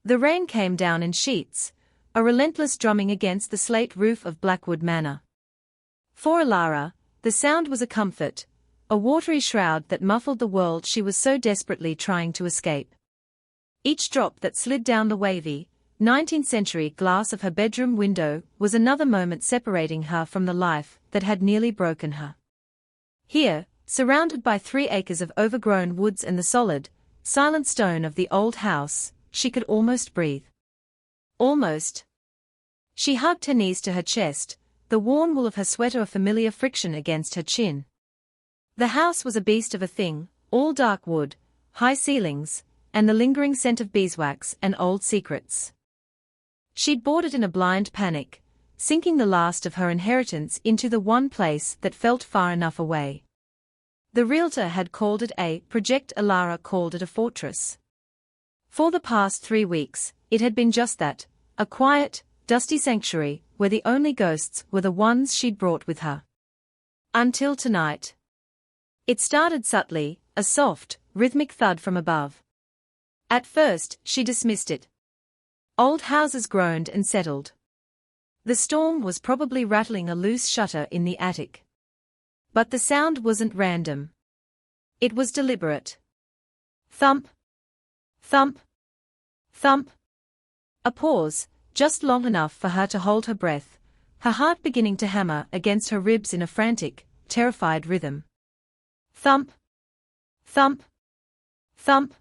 The rain came down in sheets, a relentless drumming against the slate roof of Blackwood Manor. For Alara, the sound was a comfort, a watery shroud that muffled the world she was so desperately trying to escape. Each drop that slid down the wavy, 19th-century glass of her bedroom window was another moment separating her from the life that had nearly broken her. Here, surrounded by 3 acres of overgrown woods and the solid, silent stone of the old house, she could almost breathe. Almost. She hugged her knees to her chest, the worn wool of her sweater a familiar friction against her chin. The house was a beast of a thing, all dark wood, high ceilings, and the lingering scent of beeswax and old secrets. She'd bought it in a blind panic, sinking the last of her inheritance into the one place that felt far enough away. The realtor had called it a project. Alara called it a fortress. For the past 3 weeks, it had been just that, a quiet, dusty sanctuary where the only ghosts were the ones she'd brought with her. Until tonight. It started subtly, a soft, rhythmic thud from above. At first, she dismissed it. Old houses groaned and settled. The storm was probably rattling a loose shutter in the attic. But the sound wasn't random. It was deliberate. Thump. Thump. Thump. A pause, just long enough for her to hold her breath, her heart beginning to hammer against her ribs in a frantic, terrified rhythm. Thump. Thump. Thump.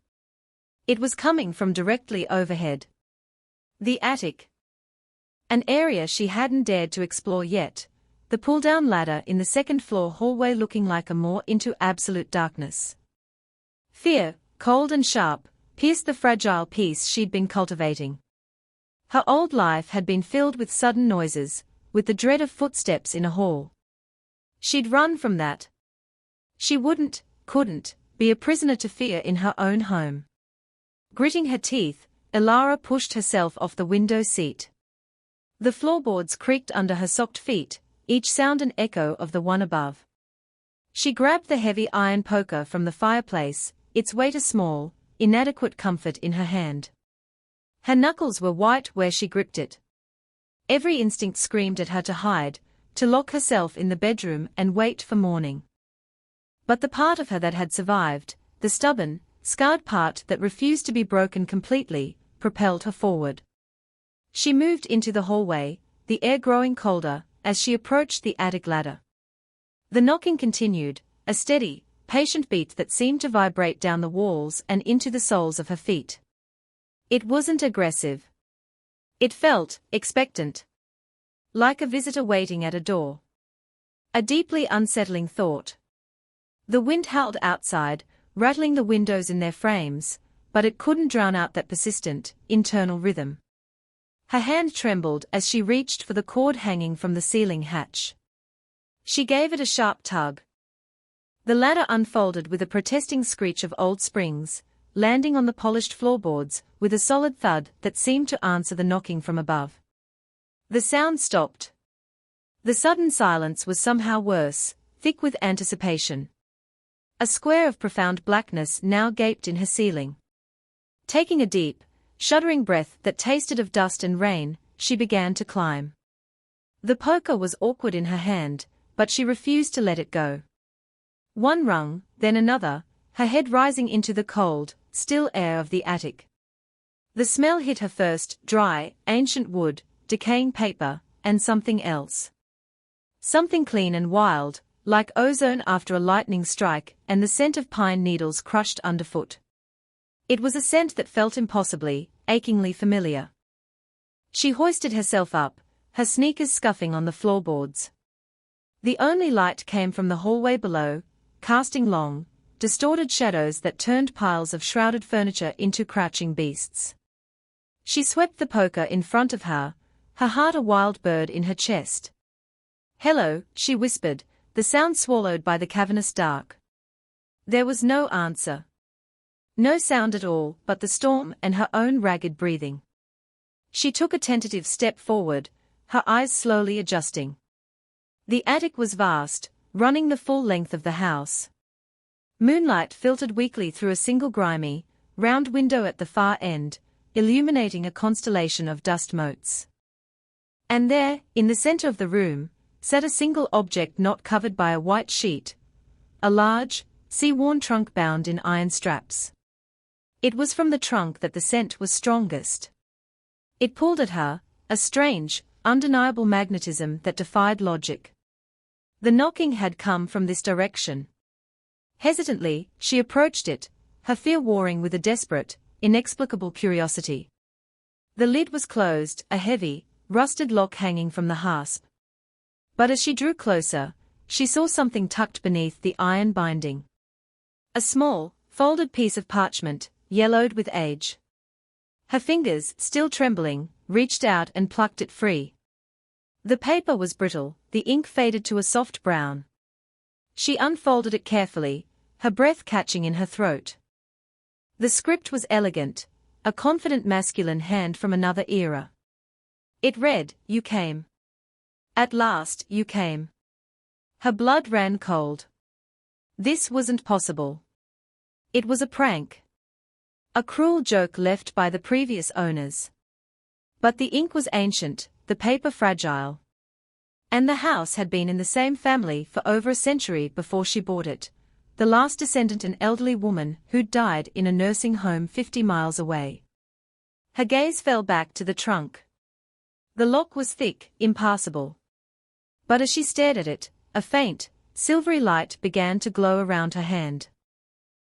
It was coming from directly overhead. The attic. An area she hadn't dared to explore yet, the pull-down ladder in the second-floor hallway looking like a more into absolute darkness. Fear, cold and sharp, pierced the fragile peace she'd been cultivating. Her old life had been filled with sudden noises, with the dread of footsteps in a hall. She'd run from that. She couldn't, be a prisoner to fear in her own home. Gritting her teeth, Alara pushed herself off the window seat. The floorboards creaked under her socked feet, each sound an echo of the one above. She grabbed the heavy iron poker from the fireplace, its weight a small, inadequate comfort in her hand. Her knuckles were white where she gripped it. Every instinct screamed at her to hide, to lock herself in the bedroom and wait for morning. But the part of her that had survived, the stubborn, scarred part that refused to be broken completely, propelled her forward. She moved into the hallway, the air growing colder, as she approached the attic ladder. The knocking continued, a steady, patient beat that seemed to vibrate down the walls and into the soles of her feet. It wasn't aggressive. It felt expectant. Like a visitor waiting at a door. A deeply unsettling thought. The wind howled outside, rattling the windows in their frames, but it couldn't drown out that persistent, internal rhythm. Her hand trembled as she reached for the cord hanging from the ceiling hatch. She gave it a sharp tug. The ladder unfolded with a protesting screech of old springs, landing on the polished floorboards with a solid thud that seemed to answer the knocking from above. The sound stopped. The sudden silence was somehow worse, thick with anticipation. A square of profound blackness now gaped in her ceiling. Taking a deep, shuddering breath that tasted of dust and rain, she began to climb. The poker was awkward in her hand, but she refused to let it go. One rung, then another, her head rising into the cold, still air of the attic. The smell hit her first, dry, ancient wood, decaying paper, and something else. Something clean and wild, like ozone after a lightning strike, and the scent of pine needles crushed underfoot. It was a scent that felt impossibly, achingly familiar. She hoisted herself up, her sneakers scuffing on the floorboards. The only light came from the hallway below, casting long, distorted shadows that turned piles of shrouded furniture into crouching beasts. She swept the poker in front of her, her heart a wild bird in her chest. "Hello," she whispered, the sound swallowed by the cavernous dark. There was no answer. No sound at all but the storm and her own ragged breathing. She took a tentative step forward, her eyes slowly adjusting. The attic was vast, running the full length of the house. Moonlight filtered weakly through a single grimy, round window at the far end, illuminating a constellation of dust motes. And there, in the center of the room, sat a single object not covered by a white sheet, a large, sea-worn trunk bound in iron straps. It was from the trunk that the scent was strongest. It pulled at her, a strange, undeniable magnetism that defied logic. The knocking had come from this direction. Hesitantly, she approached it, her fear warring with a desperate, inexplicable curiosity. The lid was closed, a heavy, rusted lock hanging from the hasp. But as she drew closer, she saw something tucked beneath the iron binding. A small, folded piece of parchment, yellowed with age. Her fingers, still trembling, reached out and plucked it free. The paper was brittle, the ink faded to a soft brown. She unfolded it carefully, her breath catching in her throat. The script was elegant, a confident masculine hand from another era. It read, "You came. At last, you came." Her blood ran cold. This wasn't possible. It was a prank. A cruel joke left by the previous owners. But the ink was ancient, the paper fragile. And the house had been in the same family for over a century before she bought it, the last descendant an elderly woman who'd died in a nursing home 50 miles away. Her gaze fell back to the trunk. The lock was thick, impassable. But as she stared at it, a faint, silvery light began to glow around her hand.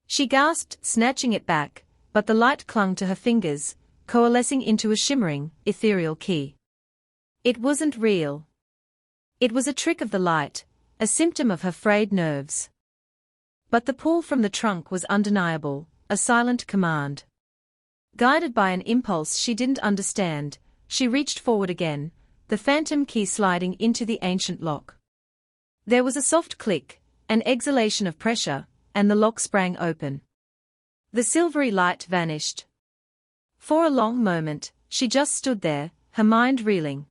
She gasped, snatching it back, but the light clung to her fingers, coalescing into a shimmering, ethereal key. It wasn't real. It was a trick of the light, a symptom of her frayed nerves. But the pull from the trunk was undeniable, a silent command. Guided by an impulse she didn't understand, she reached forward again, the phantom key sliding into the ancient lock. There was a soft click, an exhalation of pressure, and the lock sprang open. The silvery light vanished. For a long moment, she just stood there, her mind reeling.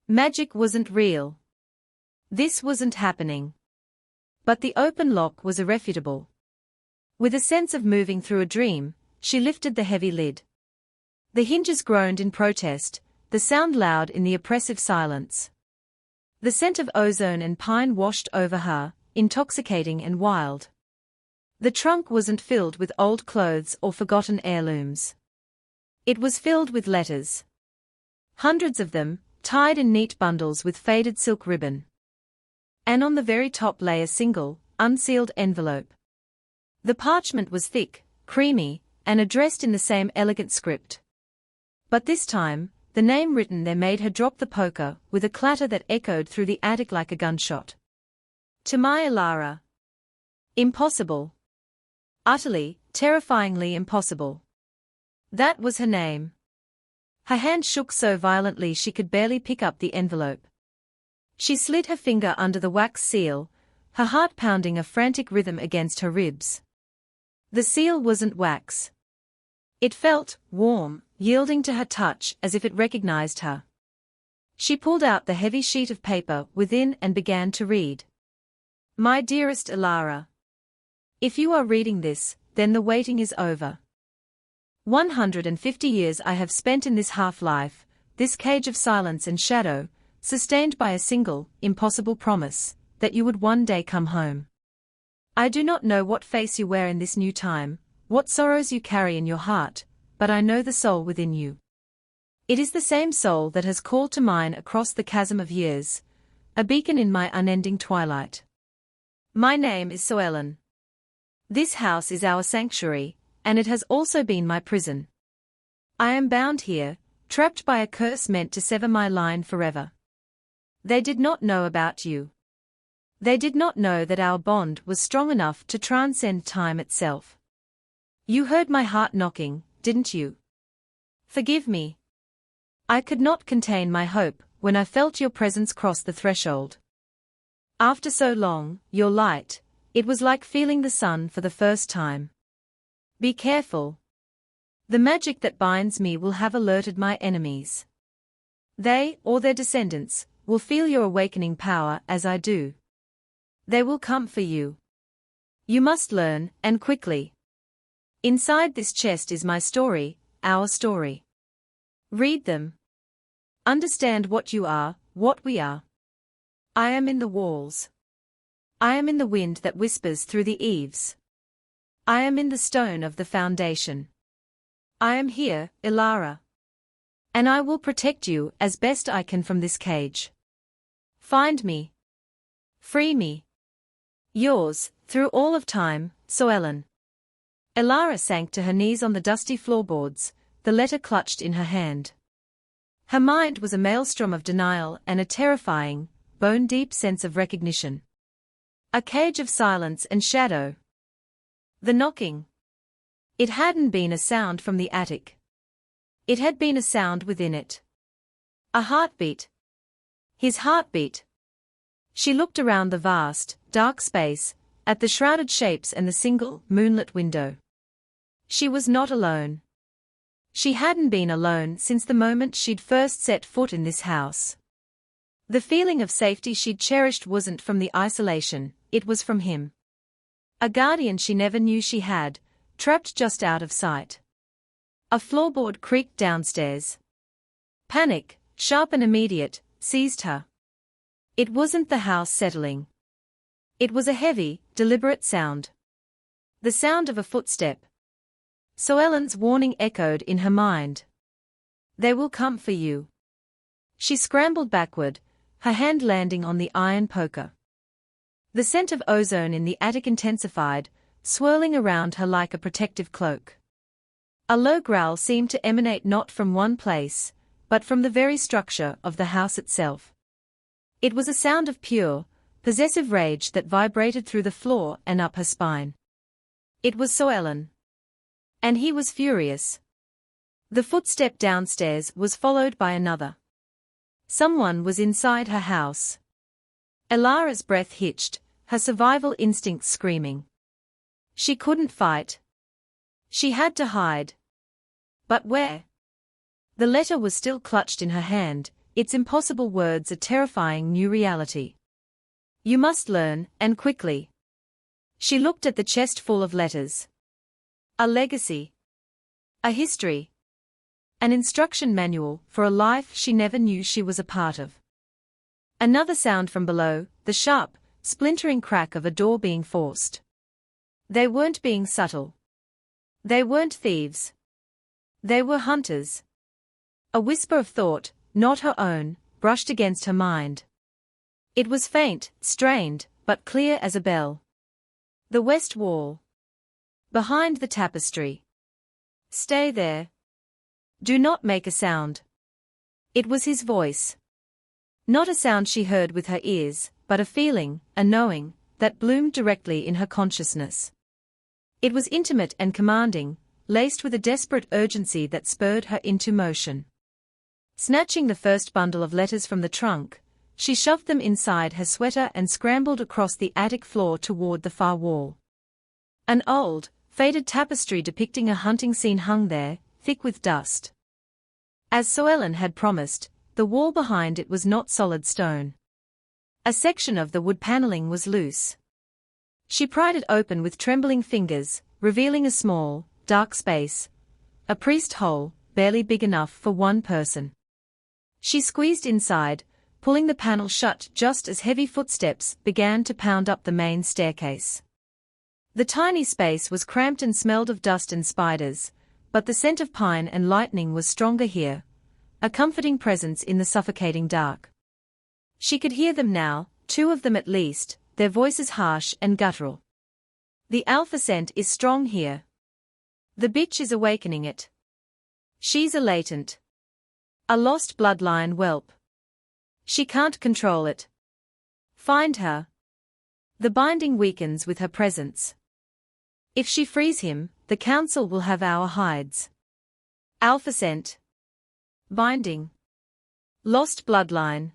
Magic wasn't real. This wasn't happening. But the open lock was irrefutable. With a sense of moving through a dream, she lifted the heavy lid. The hinges groaned in protest, the sound loud in the oppressive silence. The scent of ozone and pine washed over her, intoxicating and wild. The trunk wasn't filled with old clothes or forgotten heirlooms. It was filled with letters. Hundreds of them, tied in neat bundles with faded silk ribbon. And on the very top lay a single, unsealed envelope. The parchment was thick, creamy, and addressed in the same elegant script. But this time, the name written there made her drop the poker with a clatter that echoed through the attic like a gunshot. To my Ilara. Impossible. Utterly, terrifyingly impossible. That was her name. Her hand shook so violently she could barely pick up the envelope. She slid her finger under the wax seal, her heart pounding a frantic rhythm against her ribs. The seal wasn't wax. It felt warm, yielding to her touch as if it recognized her. She pulled out the heavy sheet of paper within and began to read. My dearest Ilara. If you are reading this, then the waiting is over. 150 years I have spent in this half-life, this cage of silence and shadow, sustained by a single, impossible promise, that you would one day come home. I do not know what face you wear in this new time, what sorrows you carry in your heart, but I know the soul within you. It is the same soul that has called to mine across the chasm of years, a beacon in my unending twilight. My name is Soellen. This house is our sanctuary, and it has also been my prison. I am bound here, trapped by a curse meant to sever my line forever. They did not know about you. They did not know that our bond was strong enough to transcend time itself. You heard my heart knocking, didn't you? Forgive me. I could not contain my hope when I felt your presence cross the threshold. After so long, your light, it was like feeling the sun for the first time. Be careful. The magic that binds me will have alerted my enemies. They, or their descendants, will feel your awakening power as I do. They will come for you. You must learn, and quickly. Inside this chest is my story, our story. Read them. Understand what you are, what we are. I am in the walls. I am in the wind that whispers through the eaves. I am in the stone of the foundation. I am here, Ilara. And I will protect you as best I can from this cage. Find me. Free me. Yours, through all of time, Soellen. Ilara sank to her knees on the dusty floorboards, the letter clutched in her hand. Her mind was a maelstrom of denial and a terrifying, bone-deep sense of recognition. A cage of silence and shadow. The knocking. It hadn't been a sound from the attic. It had been a sound within it. A heartbeat. His heartbeat. She looked around the vast, dark space, at the shrouded shapes and the single, moonlit window. She was not alone. She hadn't been alone since the moment she'd first set foot in this house. The feeling of safety she'd cherished wasn't from the isolation, it was from him. A guardian she never knew she had, trapped just out of sight. A floorboard creaked downstairs. Panic, sharp and immediate, seized her. It wasn't the house settling. It was a heavy, deliberate sound. The sound of a footstep. Soellen's warning echoed in her mind. They will come for you. She scrambled backward, her hand landing on the iron poker. The scent of ozone in the attic intensified, swirling around her like a protective cloak. A low growl seemed to emanate not from one place, but from the very structure of the house itself. It was a sound of pure, possessive rage that vibrated through the floor and up her spine. It was Soellen. And he was furious. The footstep downstairs was followed by another. Someone was inside her house. Ilara's breath hitched, her survival instincts screaming. She couldn't fight. She had to hide. But where? The letter was still clutched in her hand, its impossible words a terrifying new reality. You must learn, and quickly. She looked at the chest full of letters. A legacy. A history. An instruction manual for a life she never knew she was a part of. Another sound from below, the sharp, splintering crack of a door being forced. They weren't being subtle. They weren't thieves. They were hunters. A whisper of thought, not her own, brushed against her mind. It was faint, strained, but clear as a bell. The west wall. Behind the tapestry. Stay there. Do not make a sound. It was his voice. Not a sound she heard with her ears, but a feeling, a knowing, that bloomed directly in her consciousness. It was intimate and commanding, laced with a desperate urgency that spurred her into motion. Snatching the first bundle of letters from the trunk, she shoved them inside her sweater and scrambled across the attic floor toward the far wall. An old, faded tapestry depicting a hunting scene hung there, thick with dust. As Soellen had promised, the wall behind it was not solid stone. A section of the wood paneling was loose. She pried it open with trembling fingers, revealing a small, dark space. A priest hole, barely big enough for one person. She squeezed inside, pulling the panel shut just as heavy footsteps began to pound up the main staircase. The tiny space was cramped and smelled of dust and spiders, but the scent of pine and lightning was stronger here, a comforting presence in the suffocating dark. She could hear them now, two of them at least, their voices harsh and guttural. The alpha scent is strong here. The bitch is awakening it. She's a latent. A lost bloodline whelp. She can't control it. Find her. The binding weakens with her presence. If she frees him, the council will have our hides. Alpha scent. Binding. Lost bloodline.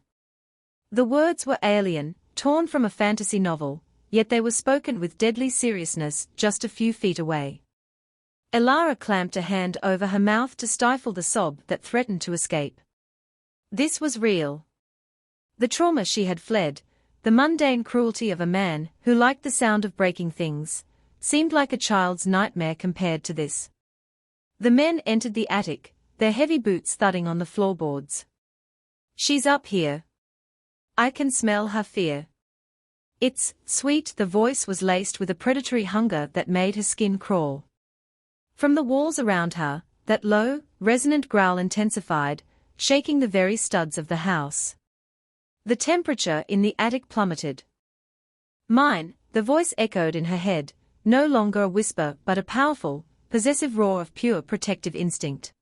The words were alien, torn from a fantasy novel, yet they were spoken with deadly seriousness just a few feet away. Ilara clamped a hand over her mouth to stifle the sob that threatened to escape. This was real. The trauma she had fled, the mundane cruelty of a man who liked the sound of breaking things, seemed like a child's nightmare compared to this. The men entered the attic, their heavy boots thudding on the floorboards. "She's up here. I can smell her fear. It's sweet." The voice was laced with a predatory hunger that made her skin crawl. From the walls around her, that low, resonant growl intensified, shaking the very studs of the house. The temperature in the attic plummeted. "Mine," the voice echoed in her head, no longer a whisper but a powerful, possessive roar of pure protective instinct.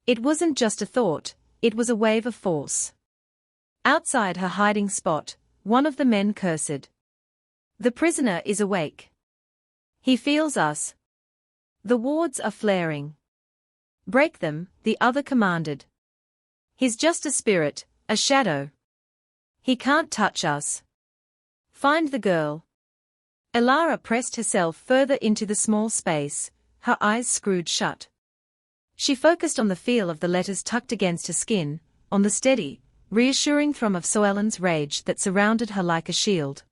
It wasn't just a thought, it was a wave of force. Outside her hiding spot, one of the men cursed. "The prisoner is awake. He feels us. The wards are flaring. Break them," the other commanded. "He's just a spirit, a shadow. He can't touch us. Find the girl." Elara pressed herself further into the small space, her eyes screwed shut. She focused on the feel of the letters tucked against her skin, on the steady, reassuring thrum of Soelan's rage that surrounded her like a shield.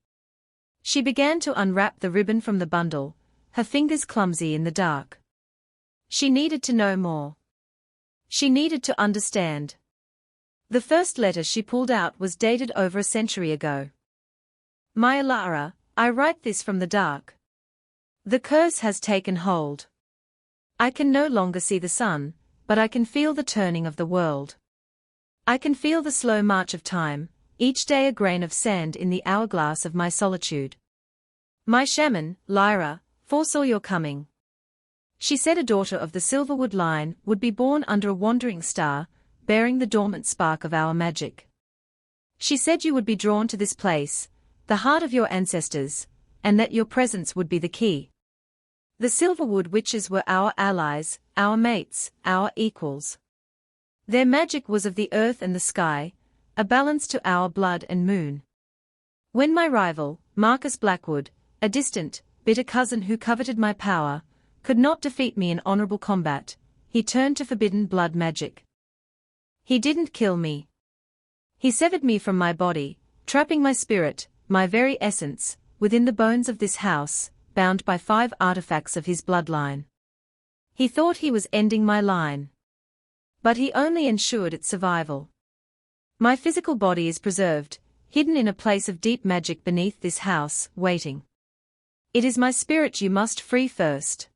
She began to unwrap the ribbon from the bundle, her fingers clumsy in the dark. She needed to know more. She needed to understand. The first letter she pulled out was dated over a century ago. "My Elara, I write this from the dark. The curse has taken hold. I can no longer see the sun, but I can feel the turning of the world. I can feel the slow march of time, each day a grain of sand in the hourglass of my solitude. My shaman, Lyra, foresaw your coming. She said a daughter of the Silverwood line would be born under a wandering star, bearing the dormant spark of our magic. She said you would be drawn to this place, the heart of your ancestors, and that your presence would be the key. The Silverwood witches were our allies, our mates, our equals. Their magic was of the earth and the sky, a balance to our blood and moon. When my rival, Marcus Blackwood, a distant, bitter cousin who coveted my power, could not defeat me in honorable combat, he turned to forbidden blood magic. He didn't kill me. He severed me from my body, trapping my spirit, my very essence, within the bones of this house, bound by 5 artifacts of his bloodline. He thought he was ending my line. But he only ensured its survival. My physical body is preserved, hidden in a place of deep magic beneath this house, waiting. It is my spirit you must free first.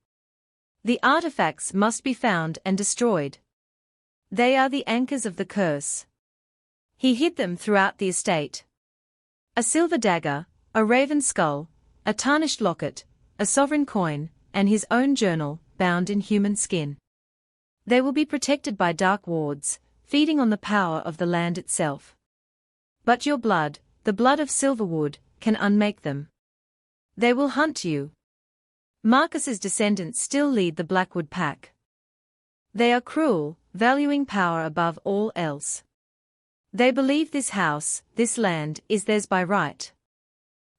The artifacts must be found and destroyed. They are the anchors of the curse. He hid them throughout the estate. A silver dagger, a raven skull, a tarnished locket, a sovereign coin, and his own journal, bound in human skin. They will be protected by dark wards, feeding on the power of the land itself. But your blood, the blood of Silverwood, can unmake them. They will hunt you. Marcus's descendants still lead the Blackwood pack. They are cruel, valuing power above all else. They believe this house, this land, is theirs by right.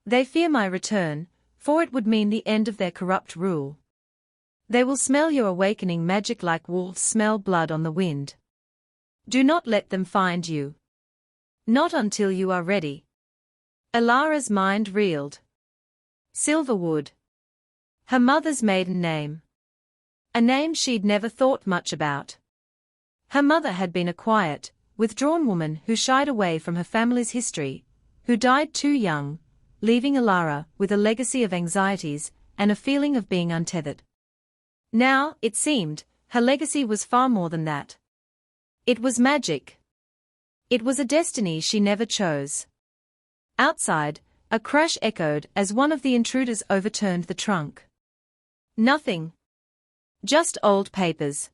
They fear my return, for it would mean the end of their corrupt rule. They will smell your awakening magic like wolves smell blood on the wind. Do not let them find you. Not until you are ready. Elara's mind reeled. Silverwood. Her mother's maiden name. A name she'd never thought much about. Her mother had been a quiet, withdrawn woman who shied away from her family's history, who died too young, leaving Elara with a legacy of anxieties and a feeling of being untethered. Now, it seemed, her legacy was far more than that. It was magic. It was a destiny she never chose. Outside, a crash echoed as one of the intruders overturned the trunk. Nothing. Just old papers.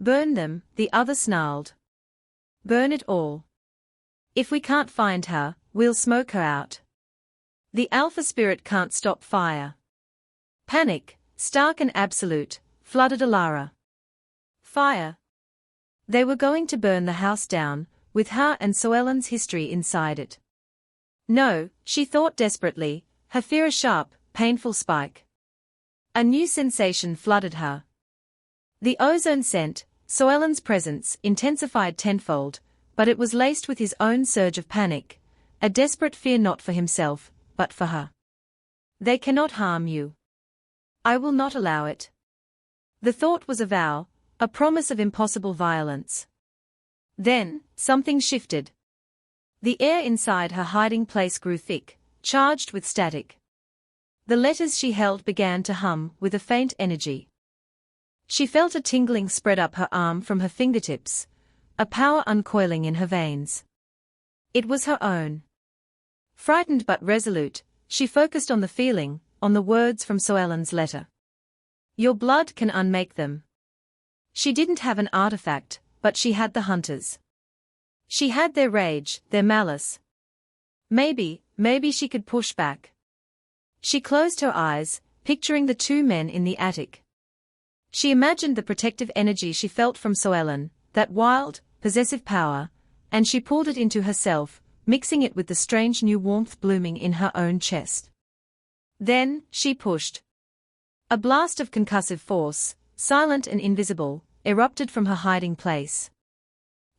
Burn them, the other snarled. Burn it all. If we can't find her, we'll smoke her out. The Alpha Spirit can't stop fire. Panic, stark and absolute, flooded Elara. Fire. They were going to burn the house down, with her and Soelan's history inside it. No, she thought desperately, her fear a sharp, painful spike. A new sensation flooded her. The ozone scent, Soelan's presence, intensified tenfold, but it was laced with his own surge of panic, a desperate fear not for himself, but for her. They cannot harm you. I will not allow it. The thought was a vow, a promise of impossible violence. Then, something shifted. The air inside her hiding place grew thick, charged with static. The letters she held began to hum with a faint energy. She felt a tingling spread up her arm from her fingertips, a power uncoiling in her veins. It was her own. Frightened but resolute, she focused on the feeling, on the words from Soelen's letter. Your blood can unmake them. She didn't have an artifact, but she had the hunters. She had their rage, their malice. Maybe she could push back. She closed her eyes, picturing the two men in the attic. She imagined the protective energy she felt from Soelen, that wild, possessive power, and she pulled it into herself, mixing it with the strange new warmth blooming in her own chest. Then, she pushed. A blast of concussive force, silent and invisible, erupted from her hiding place.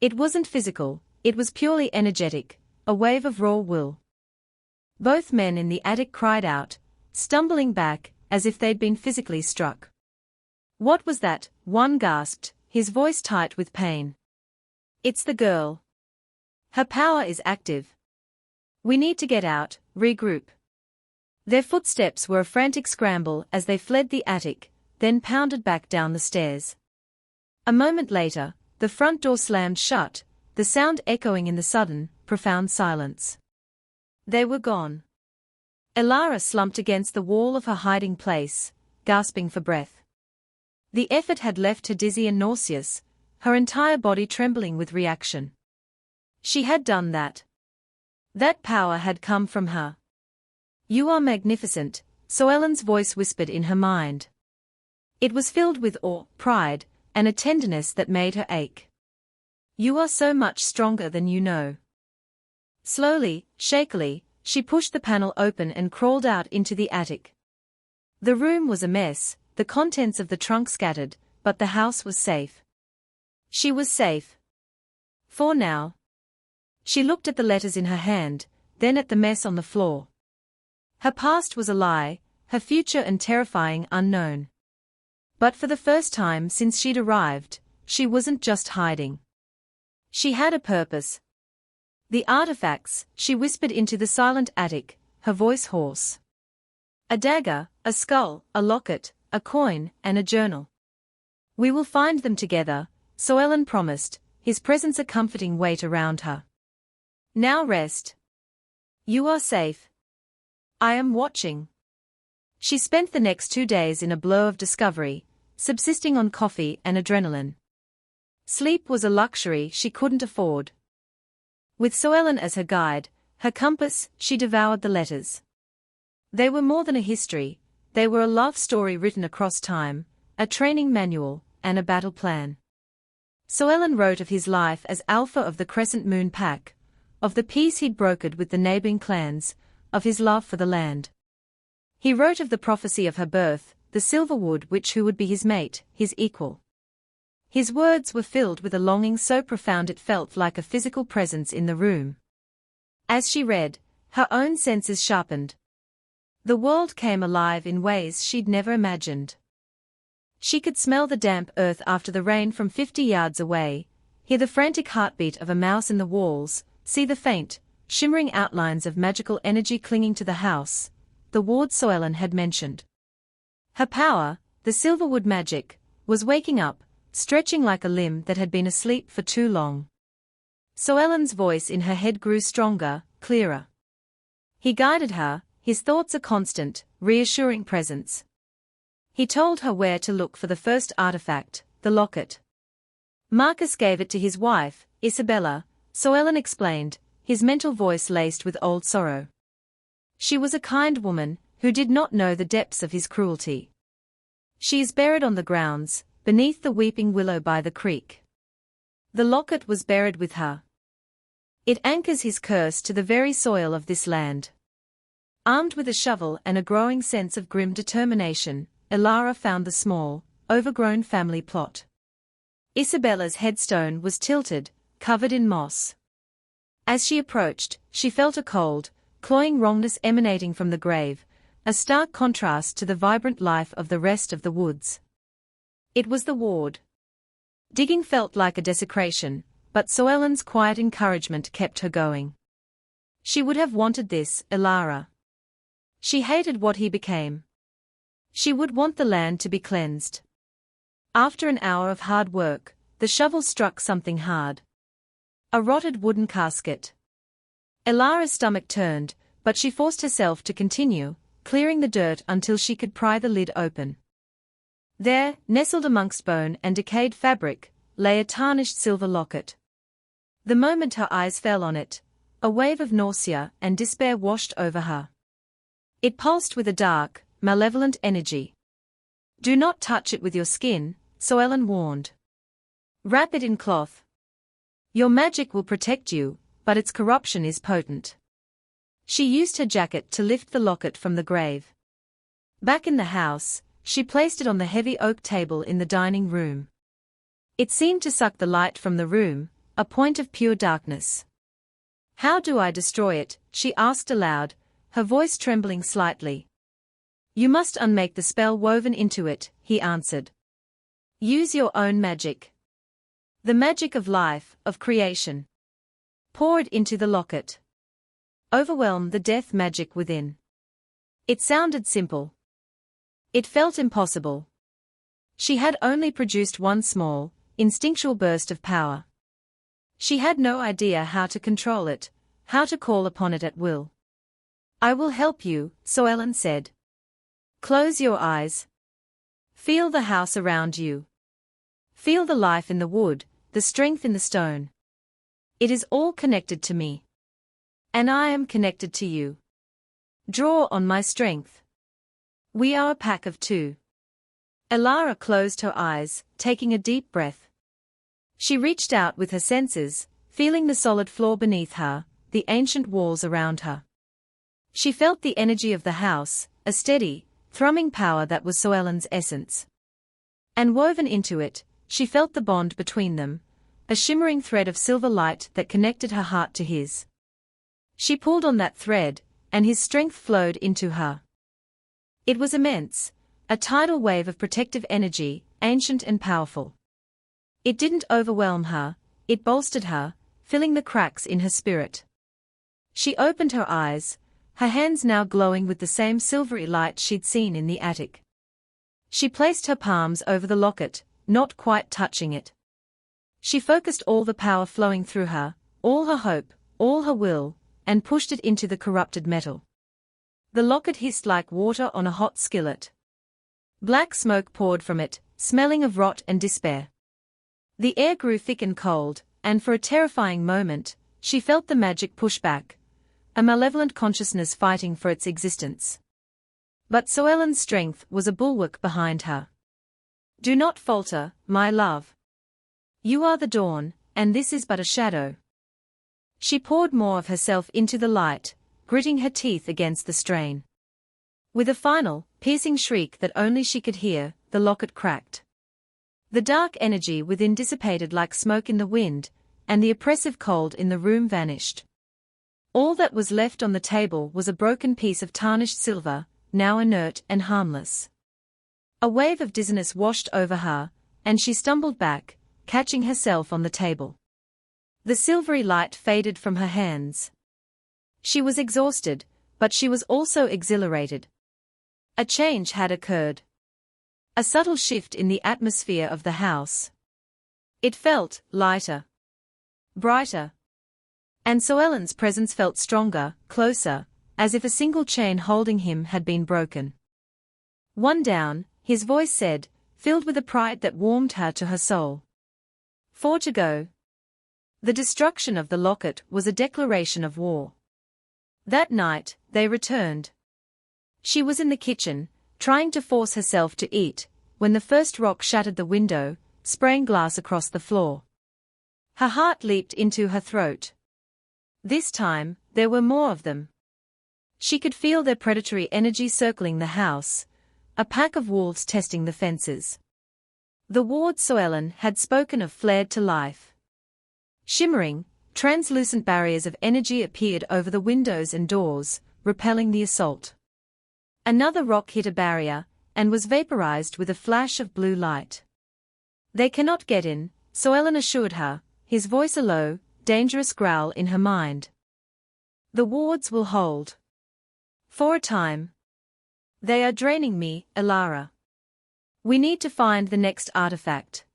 It wasn't physical, it was purely energetic, a wave of raw will. Both men in the attic cried out, stumbling back, as if they'd been physically struck. What was that? One gasped, his voice tight with pain. It's the girl. Her power is active. We need to get out, regroup. Their footsteps were a frantic scramble as they fled the attic, then pounded back down the stairs. A moment later, the front door slammed shut, the sound echoing in the sudden, profound silence. They were gone. Elara slumped against the wall of her hiding place, gasping for breath. The effort had left her dizzy and nauseous, her entire body trembling with reaction. She had done that. That power had come from her. You are magnificent, Soelen's voice whispered in her mind. It was filled with awe, pride, and a tenderness that made her ache. You are so much stronger than you know. Slowly, shakily, she pushed the panel open and crawled out into the attic. The room was a mess, the contents of the trunk scattered, but the house was safe. She was safe. For now. She looked at the letters in her hand, then at the mess on the floor. Her past was a lie, her future an terrifying unknown. But for the first time since she'd arrived, she wasn't just hiding. She had a purpose. The artifacts, she whispered into the silent attic, her voice hoarse. A dagger, a skull, a locket, a coin, and a journal. We will find them together, Soelen promised, his presence a comforting weight around her. Now rest. You are safe. I am watching. She spent the next 2 days in a blur of discovery, subsisting on coffee and adrenaline. Sleep was a luxury she couldn't afford. With Soelen as her guide, her compass, she devoured the letters. They were more than a history, they were a love story written across time, a training manual, and a battle plan. Soelen wrote of his life as Alpha of the Crescent Moon Pack, of the peace he'd brokered with the neighboring clans, of his love for the land. He wrote of the prophecy of her birth, the Silverwood witch who would be his mate, his equal. His words were filled with a longing so profound it felt like a physical presence in the room. As she read, her own senses sharpened. The world came alive in ways she'd never imagined. She could smell the damp earth after the rain from 50 yards away, hear the frantic heartbeat of a mouse in the walls, see the faint, shimmering outlines of magical energy clinging to the house, the ward Soelen had mentioned. Her power, the Silverwood magic, was waking up, stretching like a limb that had been asleep for too long. Soelen's voice in her head grew stronger, clearer. He guided her, his thoughts a constant, reassuring presence. He told her where to look for the first artifact, the locket. Marcus gave it to his wife, Isabella, Soelen explained, his mental voice laced with old sorrow. She was a kind woman, who did not know the depths of his cruelty. She is buried on the grounds, beneath the weeping willow by the creek. The locket was buried with her. It anchors his curse to the very soil of this land. Armed with a shovel and a growing sense of grim determination, Elara found the small, overgrown family plot. Isabella's headstone was tilted, covered in moss. As she approached, she felt a cold, cloying wrongness emanating from the grave, a stark contrast to the vibrant life of the rest of the woods. It was the ward. Digging felt like a desecration, but Soelan's quiet encouragement kept her going. She would have wanted this, Elara. She hated what he became. She would want the land to be cleansed. After an hour of hard work, the shovel struck something hard. A rotted wooden casket. Elara's stomach turned, but she forced herself to continue, clearing the dirt until she could pry the lid open. There, nestled amongst bone and decayed fabric, lay a tarnished silver locket. The moment her eyes fell on it, a wave of nausea and despair washed over her. It pulsed with a dark, malevolent energy. "Do not touch it with your skin," Soelan warned. "Wrap it in cloth. Your magic will protect you, but its corruption is potent." She used her jacket to lift the locket from the grave. Back in the house, she placed it on the heavy oak table in the dining room. It seemed to suck the light from the room, a point of pure darkness. "How do I destroy it?" she asked aloud, her voice trembling slightly. "You must unmake the spell woven into it," he answered. "Use your own magic. The magic of life, of creation. Pour it into the locket. Overwhelm the death magic within." It sounded simple. It felt impossible. She had only produced one small, instinctual burst of power. She had no idea how to control it, how to call upon it at will. "I will help you," Soelan said. "Close your eyes. Feel the house around you. Feel the life in the wood, the strength in the stone. It is all connected to me. And I am connected to you. Draw on my strength. We are a pack of two." Elara closed her eyes, taking a deep breath. She reached out with her senses, feeling the solid floor beneath her, the ancient walls around her. She felt the energy of the house, a steady, thrumming power that was Soelan's essence. And woven into it, she felt the bond between them, a shimmering thread of silver light that connected her heart to his. She pulled on that thread, and his strength flowed into her. It was immense, a tidal wave of protective energy, ancient and powerful. It didn't overwhelm her, it bolstered her, filling the cracks in her spirit. She opened her eyes, her hands now glowing with the same silvery light she'd seen in the attic. She placed her palms over the locket, not quite touching it. She focused all the power flowing through her, all her hope, all her will, and pushed it into the corrupted metal. The locket hissed like water on a hot skillet. Black smoke poured from it, smelling of rot and despair. The air grew thick and cold, and for a terrifying moment, she felt the magic push back, a malevolent consciousness fighting for its existence. But Soelan's strength was a bulwark behind her. "Do not falter, my love. You are the dawn, and this is but a shadow." She poured more of herself into the light, gritting her teeth against the strain. With a final, piercing shriek that only she could hear, the locket cracked. The dark energy within dissipated like smoke in the wind, and the oppressive cold in the room vanished. All that was left on the table was a broken piece of tarnished silver, now inert and harmless. A wave of dizziness washed over her, and she stumbled back, catching herself on the table. The silvery light faded from her hands. She was exhausted, but she was also exhilarated. A change had occurred. A subtle shift in the atmosphere of the house. It felt lighter, brighter. And Soelan's presence felt stronger, closer, as if a single chain holding him had been broken. "One down," his voice said, filled with a pride that warmed her to her soul. "Four to go." The destruction of the locket was a declaration of war. That night, they returned. She was in the kitchen, trying to force herself to eat, when the first rock shattered the window, spraying glass across the floor. Her heart leaped into her throat. This time, there were more of them. She could feel their predatory energy circling the house, a pack of wolves testing the fences. The ward Soelan had spoken of flared to life. Shimmering, translucent barriers of energy appeared over the windows and doors, repelling the assault. Another rock hit a barrier, and was vaporized with a flash of blue light. They cannot get in, Soellen assured her, his voice a low, dangerous growl in her mind. The wards will hold. For a time. They are draining me, Elara. We need to find the next artifact.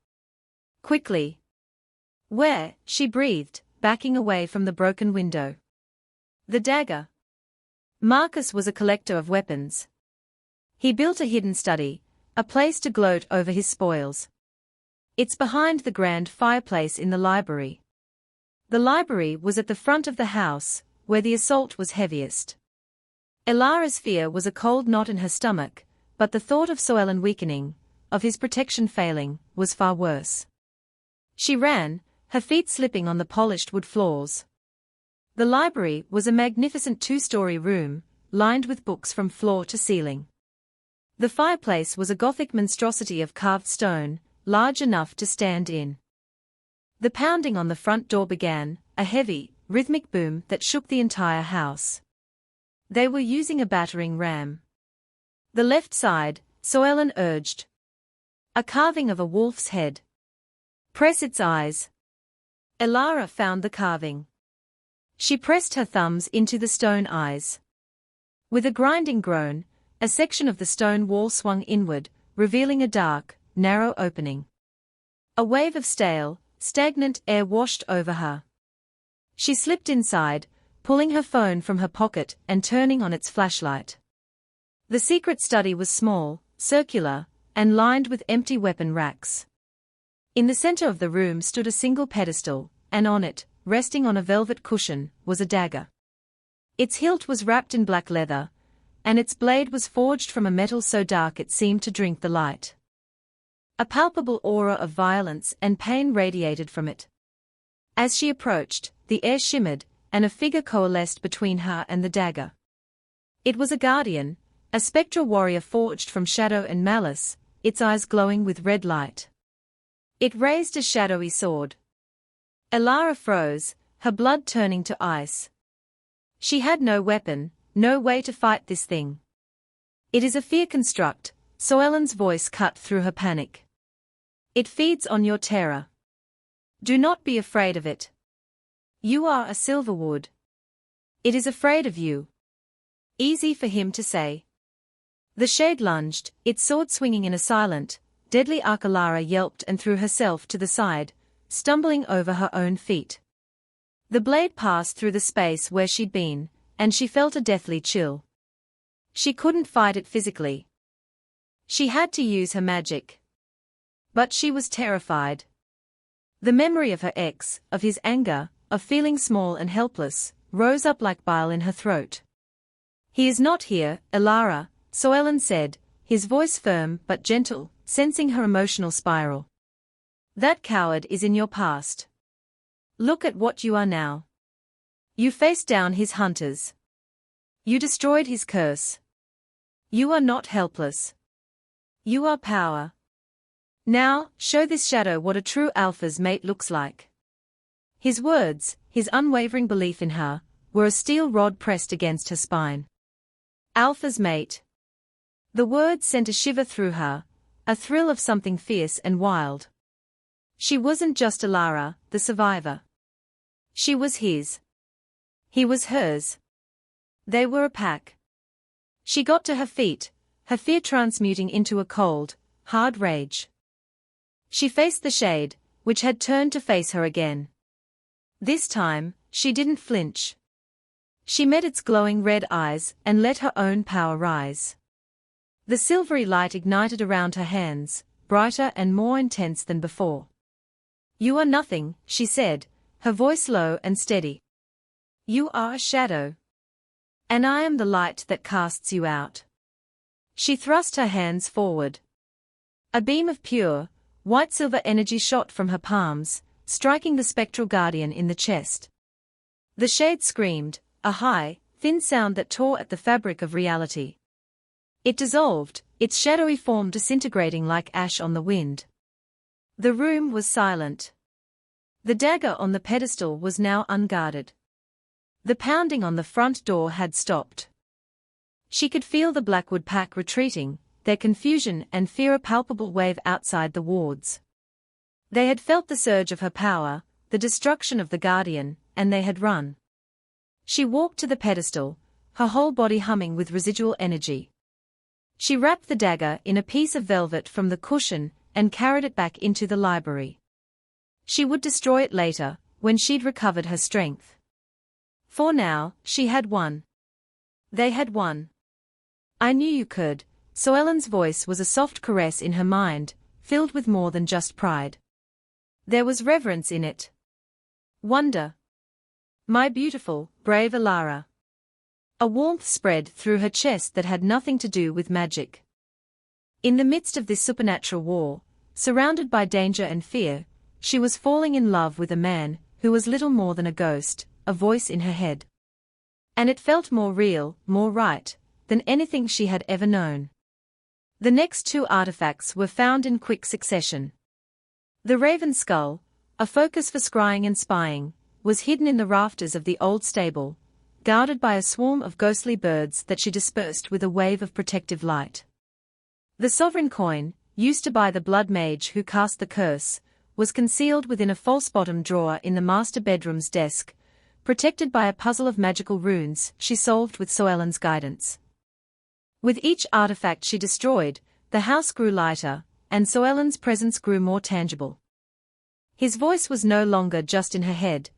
Quickly. Where? She breathed, backing away from the broken window. The dagger. Marcus was a collector of weapons. He built a hidden study, a place to gloat over his spoils. It's behind the grand fireplace in the library. The library was at the front of the house, where the assault was heaviest. Elara's fear was a cold knot in her stomach, but the thought of Soellen weakening, of his protection failing, was far worse. She ran, her feet slipping on the polished wood floors. The library was a magnificent two-story room, lined with books from floor to ceiling. The fireplace was a Gothic monstrosity of carved stone, large enough to stand in. The pounding on the front door began, a heavy, rhythmic boom that shook the entire house. They were using a battering ram. The left side, Soellen urged. A carving of a wolf's head. Press its eyes. Elara found the carving. She pressed her thumbs into the stone eyes. With a grinding groan, a section of the stone wall swung inward, revealing a dark, narrow opening. A wave of stale, stagnant air washed over her. She slipped inside, pulling her phone from her pocket and turning on its flashlight. The secret study was small, circular, and lined with empty weapon racks. In the center of the room stood a single pedestal, and on it, resting on a velvet cushion, was a dagger. Its hilt was wrapped in black leather, and its blade was forged from a metal so dark it seemed to drink the light. A palpable aura of violence and pain radiated from it. As she approached, the air shimmered, and a figure coalesced between her and the dagger. It was a guardian, a spectral warrior forged from shadow and malice, its eyes glowing with red light. It raised a shadowy sword. Elara froze, her blood turning to ice. She had no weapon, no way to fight this thing. It is a fear construct, Soellen's voice cut through her panic. It feeds on your terror. Do not be afraid of it. You are a Silverwood. It is afraid of you. Easy for him to say. The shade lunged, its sword swinging in a silent, deadly arc. Elara yelped and threw herself to the side, stumbling over her own feet. The blade passed through the space where she'd been, and she felt a deathly chill. She couldn't fight it physically. She had to use her magic. But she was terrified. The memory of her ex, of his anger, of feeling small and helpless, rose up like bile in her throat. He is not here, Elara, Soellen said, his voice firm but gentle, sensing her emotional spiral. That coward is in your past. Look at what you are now. You faced down his hunters. You destroyed his curse. You are not helpless. You are power. Now, show this shadow what a true alpha's mate looks like. His words, his unwavering belief in her, were a steel rod pressed against her spine. Alpha's mate. The words sent a shiver through her, a thrill of something fierce and wild. She wasn't just Elara, the survivor. She was his. He was hers. They were a pack. She got to her feet, her fear transmuting into a cold, hard rage. She faced the shade, which had turned to face her again. This time, she didn't flinch. She met its glowing red eyes and let her own power rise. The silvery light ignited around her hands, brighter and more intense than before. You are nothing, she said, her voice low and steady. You are a shadow. And I am the light that casts you out. She thrust her hands forward. A beam of pure, white-silver energy shot from her palms, striking the spectral guardian in the chest. The shade screamed, a high, thin sound that tore at the fabric of reality. It dissolved, its shadowy form disintegrating like ash on the wind. The room was silent. The dagger on the pedestal was now unguarded. The pounding on the front door had stopped. She could feel the Blackwood pack retreating, their confusion and fear a palpable wave outside the wards. They had felt the surge of her power, the destruction of the Guardian, and they had run. She walked to the pedestal, her whole body humming with residual energy. She wrapped the dagger in a piece of velvet from the cushion and carried it back into the library. She would destroy it later, when she'd recovered her strength. For now, she had won. They had won. I knew you could. Soelan's voice was a soft caress in her mind, filled with more than just pride. There was reverence in it. Wonder. My beautiful, brave Elara. A warmth spread through her chest that had nothing to do with magic. In the midst of this supernatural war, surrounded by danger and fear, she was falling in love with a man who was little more than a ghost, a voice in her head. And it felt more real, more right, than anything she had ever known. The next two artifacts were found in quick succession. The raven skull, a focus for scrying and spying, was hidden in the rafters of the old stable, guarded by a swarm of ghostly birds that she dispersed with a wave of protective light. The sovereign coin, used to buy the blood mage who cast the curse, was concealed within a false bottom drawer in the master bedroom's desk, protected by a puzzle of magical runes she solved with Soelan's guidance. With each artifact she destroyed, the house grew lighter, and Soelan's presence grew more tangible. His voice was no longer just in her head.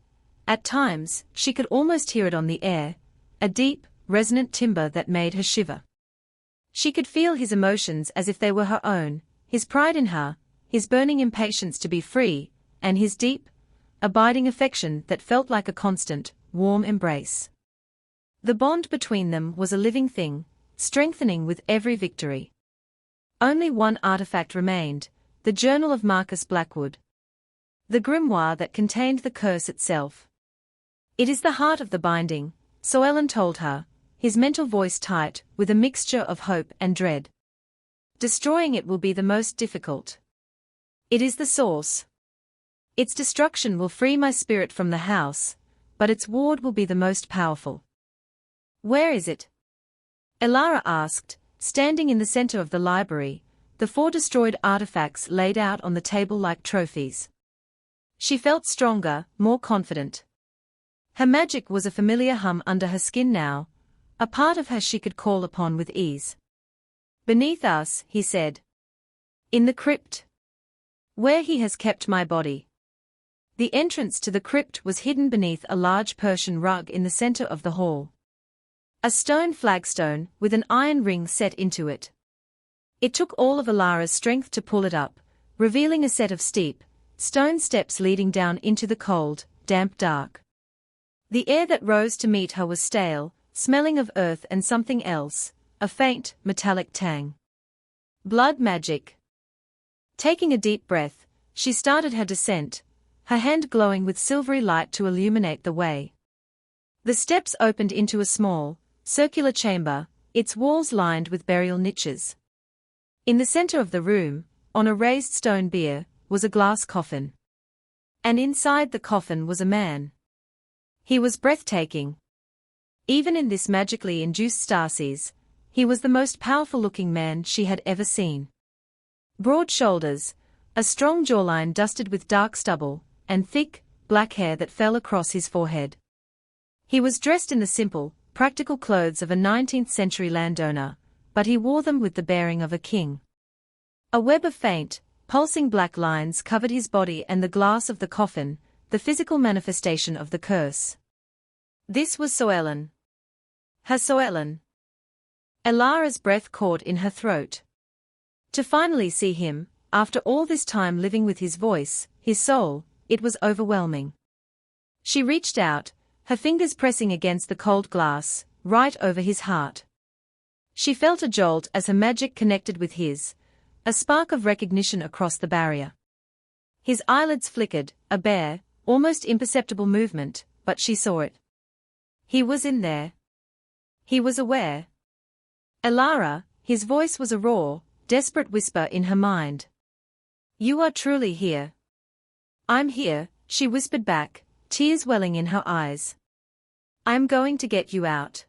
At times, she could almost hear it on the air, a deep, resonant timbre that made her shiver. She could feel his emotions as if they were her own, his pride in her, his burning impatience to be free, and his deep, abiding affection that felt like a constant, warm embrace. The bond between them was a living thing, strengthening with every victory. Only one artifact remained, the journal of Marcus Blackwood. The grimoire that contained the curse itself. It is the heart of the binding, Soelan told her, his mental voice tight with a mixture of hope and dread. Destroying it will be the most difficult. It is the source. Its destruction will free my spirit from the house, but its ward will be the most powerful. Where is it? Elara asked, standing in the center of the library, the 4 destroyed artifacts laid out on the table like trophies. She felt stronger, more confident. Her magic was a familiar hum under her skin now, a part of her she could call upon with ease. Beneath us, he said. In the crypt. Where he has kept my body. The entrance to the crypt was hidden beneath a large Persian rug in the center of the hall. A stone flagstone with an iron ring set into it. It took all of Elara's strength to pull it up, revealing a set of steep, stone steps leading down into the cold, damp dark. The air that rose to meet her was stale, smelling of earth and something else, a faint, metallic tang. Blood magic. Taking a deep breath, she started her descent, her hand glowing with silvery light to illuminate the way. The steps opened into a small, circular chamber, its walls lined with burial niches. In the center of the room, on a raised stone bier, was a glass coffin. And inside the coffin was a man. He was breathtaking. Even in this magically induced stasis, he was the most powerful-looking man she had ever seen. Broad shoulders, a strong jawline dusted with dark stubble, and thick, black hair that fell across his forehead. He was dressed in the simple, practical clothes of a 19th-century landowner, but he wore them with the bearing of a king. A web of faint, pulsing black lines covered his body and the glass of the coffin, the physical manifestation of the curse. This was Soelan. Her Soelan. Elara's breath caught in her throat. To finally see him, after all this time living with his voice, his soul, it was overwhelming. She reached out, her fingers pressing against the cold glass, right over his heart. She felt a jolt as her magic connected with his, a spark of recognition across the barrier. His eyelids flickered, a bare, almost imperceptible movement, but she saw it. He was in there. He was aware. Elara, his voice was a raw, desperate whisper in her mind. You are truly here. I'm here, she whispered back, tears welling in her eyes. I'm going to get you out.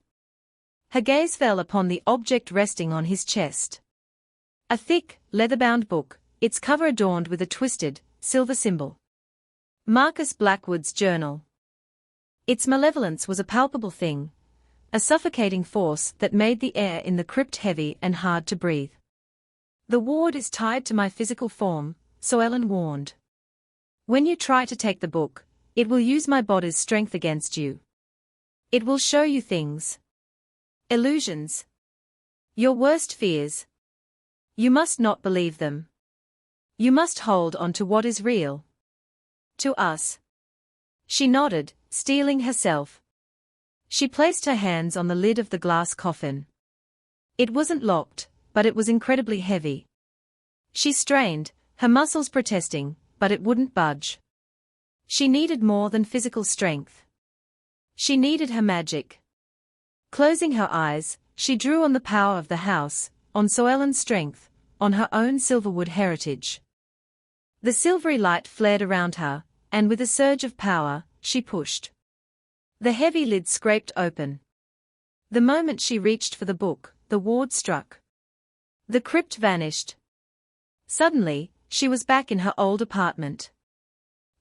Her gaze fell upon the object resting on his chest. A thick, leather-bound book, its cover adorned with a twisted, silver symbol. Marcus Blackwood's journal. Its malevolence was a palpable thing, a suffocating force that made the air in the crypt heavy and hard to breathe. "The ward is tied to my physical form," Soellen warned. "When you try to take the book, it will use my body's strength against you. It will show you things. Illusions. Your worst fears. You must not believe them. You must hold on to what is real. To us." She nodded, steeling herself. She placed her hands on the lid of the glass coffin. It wasn't locked, but it was incredibly heavy. She strained, her muscles protesting, but it wouldn't budge. She needed more than physical strength. She needed her magic. Closing her eyes, she drew on the power of the house, on Soellen's strength, on her own Silverwood heritage. The silvery light flared around her, and with a surge of power, she pushed. The heavy lid scraped open. The moment she reached for the book, the ward struck. The crypt vanished. Suddenly, she was back in her old apartment.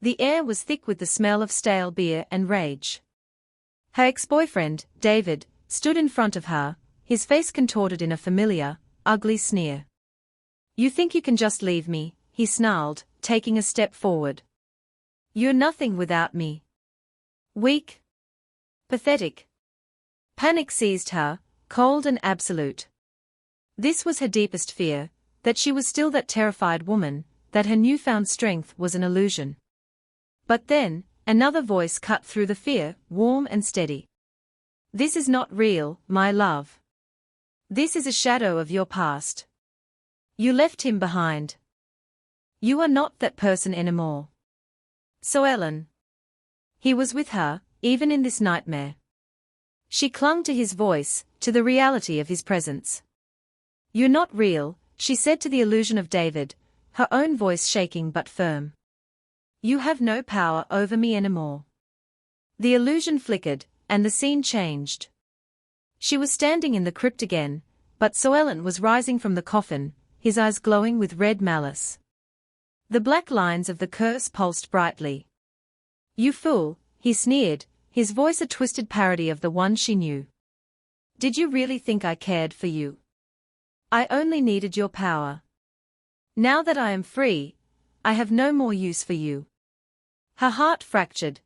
The air was thick with the smell of stale beer and rage. Her ex-boyfriend, David, stood in front of her, his face contorted in a familiar, ugly sneer. "You think you can just leave me," he snarled, taking a step forward. "You're nothing without me. Weak. Pathetic." Panic seized her, cold and absolute. This was her deepest fear, that she was still that terrified woman, that her newfound strength was an illusion. But then, another voice cut through the fear, warm and steady. "This is not real, my love. This is a shadow of your past. You left him behind. You are not that person anymore. Soellen." He was with her, even in this nightmare. She clung to his voice, to the reality of his presence. "You're not real," she said to the illusion of David, her own voice shaking but firm. "You have no power over me anymore." The illusion flickered, and the scene changed. She was standing in the crypt again, but Soellen was rising from the coffin, his eyes glowing with red malice. The black lines of the curse pulsed brightly. "You fool," he sneered, his voice a twisted parody of the one she knew. "Did you really think I cared for you? I only needed your power. Now that I am free, I have no more use for you." Her heart fractured.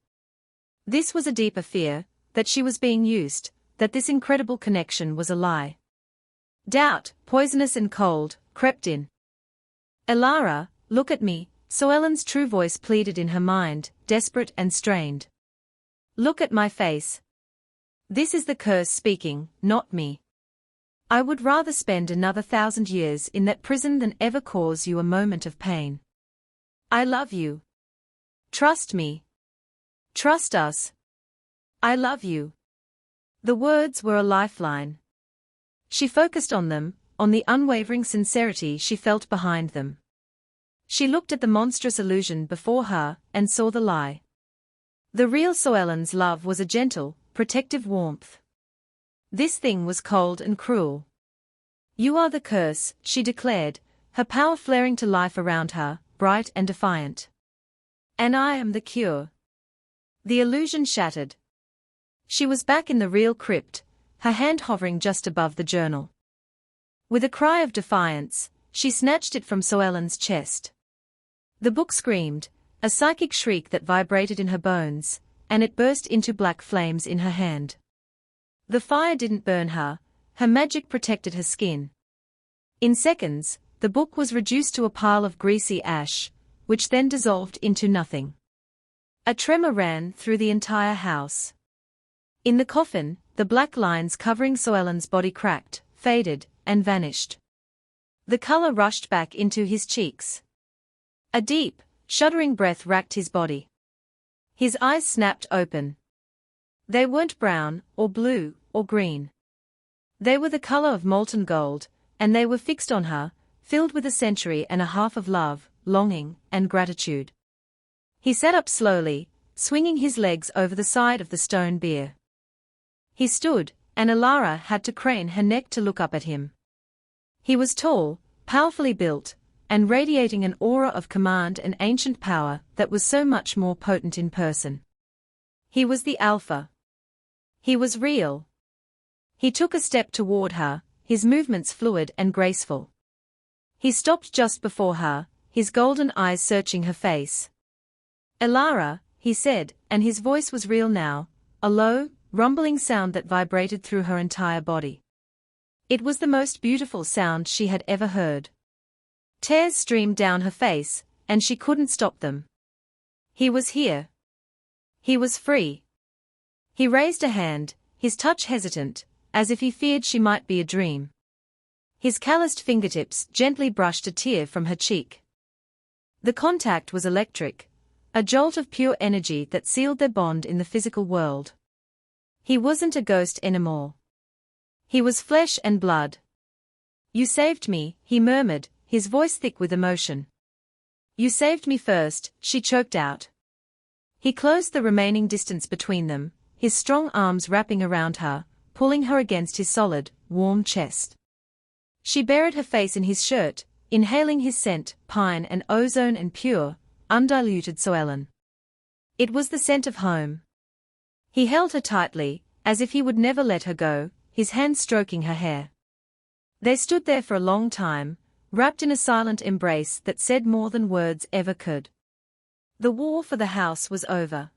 This was a deeper fear, that she was being used, that this incredible connection was a lie. Doubt, poisonous and cold, crept in. "Elara, look at me," Soellen's true voice pleaded in her mind, desperate and strained. "Look at my face. This is the curse speaking, not me. I would rather spend another 1,000 years in that prison than ever cause you a moment of pain. I love you. Trust me. Trust us. I love you." The words were a lifeline. She focused on them, on the unwavering sincerity she felt behind them. She looked at the monstrous illusion before her, and saw the lie. The real Soellen's love was a gentle, protective warmth. This thing was cold and cruel. "You are the curse," she declared, her power flaring to life around her, bright and defiant. "And I am the cure." The illusion shattered. She was back in the real crypt, her hand hovering just above the journal. With a cry of defiance, she snatched it from Soellen's chest. The book screamed, a psychic shriek that vibrated in her bones, and it burst into black flames in her hand. The fire didn't burn her, her magic protected her skin. In seconds, the book was reduced to a pile of greasy ash, which then dissolved into nothing. A tremor ran through the entire house. In the coffin, the black lines covering Soellen's body cracked, faded, and vanished. The color rushed back into his cheeks. A deep, shuddering breath racked his body. His eyes snapped open. They weren't brown, or blue, or green. They were the color of molten gold, and they were fixed on her, filled with a century and a half of love, longing, and gratitude. He sat up slowly, swinging his legs over the side of the stone bier. He stood, and Elara had to crane her neck to look up at him. He was tall, powerfully built, and radiating an aura of command and ancient power that was so much more potent in person. He was the Alpha. He was real. He took a step toward her, his movements fluid and graceful. He stopped just before her, his golden eyes searching her face. "Elara," he said, and his voice was real now, a low, rumbling sound that vibrated through her entire body. It was the most beautiful sound she had ever heard. Tears streamed down her face, and she couldn't stop them. He was here. He was free. He raised a hand, his touch hesitant, as if he feared she might be a dream. His calloused fingertips gently brushed a tear from her cheek. The contact was electric, a jolt of pure energy that sealed their bond in the physical world. He wasn't a ghost anymore. He was flesh and blood. "You saved me," he murmured, his voice thick with emotion. "You saved me first," she choked out. He closed the remaining distance between them, his strong arms wrapping around her, pulling her against his solid, warm chest. She buried her face in his shirt, inhaling his scent, pine and ozone and pure, undiluted Soellen. It was the scent of home. He held her tightly, as if he would never let her go, his hands stroking her hair. They stood there for a long time, wrapped in a silent embrace that said more than words ever could. The war for the house was over.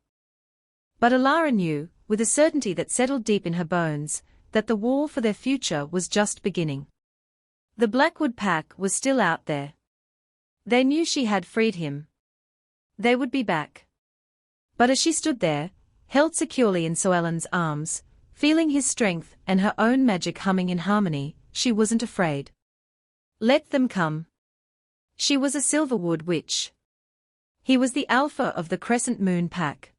But Elara knew, with a certainty that settled deep in her bones, that the war for their future was just beginning. The Blackwood pack was still out there. They knew she had freed him. They would be back. But as she stood there, held securely in Soellen's arms, feeling his strength and her own magic humming in harmony, she wasn't afraid. Let them come. She was a Silverwood witch. He was the Alpha of the Crescent Moon pack.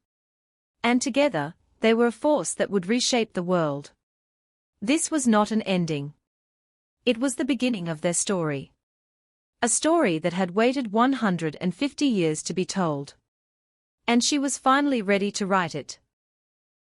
And together, they were a force that would reshape the world. This was not an ending. It was the beginning of their story. A story that had waited 150 years to be told. And she was finally ready to write it.